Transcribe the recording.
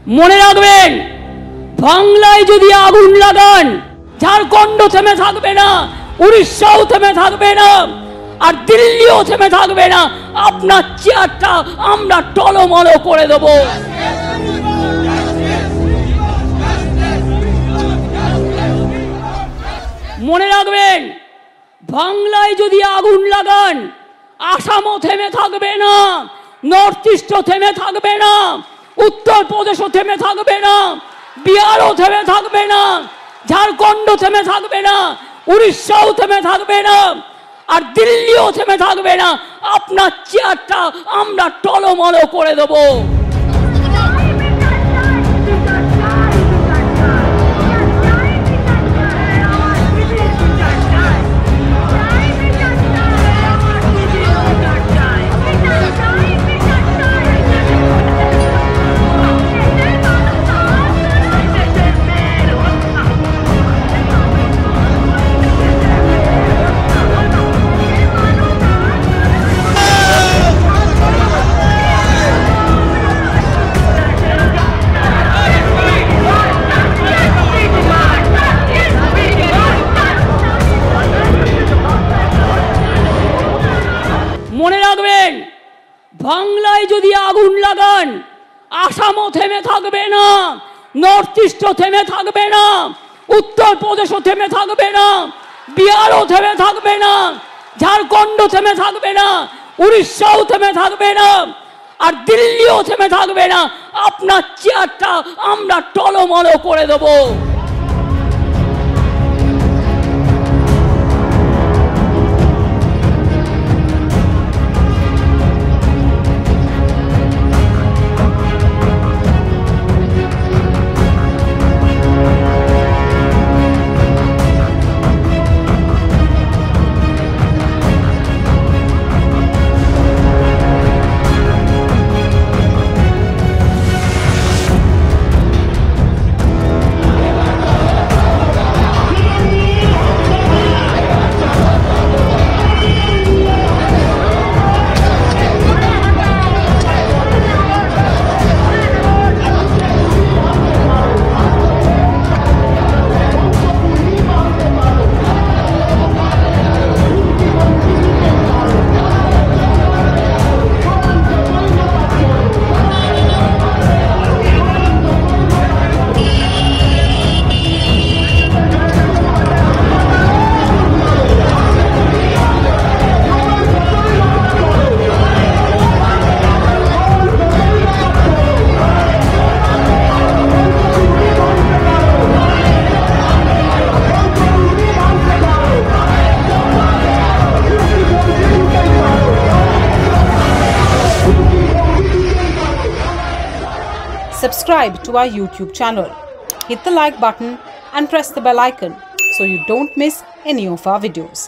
মনে রাখবেন, বাংলায় যদি আগুন লাগান, ঝাড়খণ্ড থেমে থাকবে না, উড়িষ্যাও থেমে থাকবে না, আর দিল্লিও থেমে থাকবে না। আপনার চেয়ারটা আমরা টলমল করে দেব। মনে রাখবেন, বাংলায় যদি আগুন লাগান, আসামও থেমে থাকবে না, নর্থ ইস্টও থেমে থাকবে না, উত্তরপ্রদেশও থেমে থাকবে না, বিহারও থেমে থাকবে না, ঝাড়খণ্ড থেমে থাকবে না, উড়িষ্যাও থেমে থাকবে না, আর দিল্লিও থেমে থাকবে না। আপনার চেয়ারটা আমরা টলমল করে দেব। মনে রাখবেন, বাংলায় যদি আগুন লাগান, আসামও থেমে থাকবে না, নর্থ ইস্টও থেমে থাকবে না, উত্তরপ্রদেশও থেমে থাকবে না, বিহারও থেমে থাকবে না, ঝাড়খণ্ড থেমে থাকবে না, উড়িষ্যাও থেমে থাকবে না, আর দিল্লিও থেমে থাকবে না। আপনার চেয়ারটা আমরা টলমল করে দেব। Subscribe to our YouTube channel, hit the like button and press the bell icon so you don't miss any of our videos.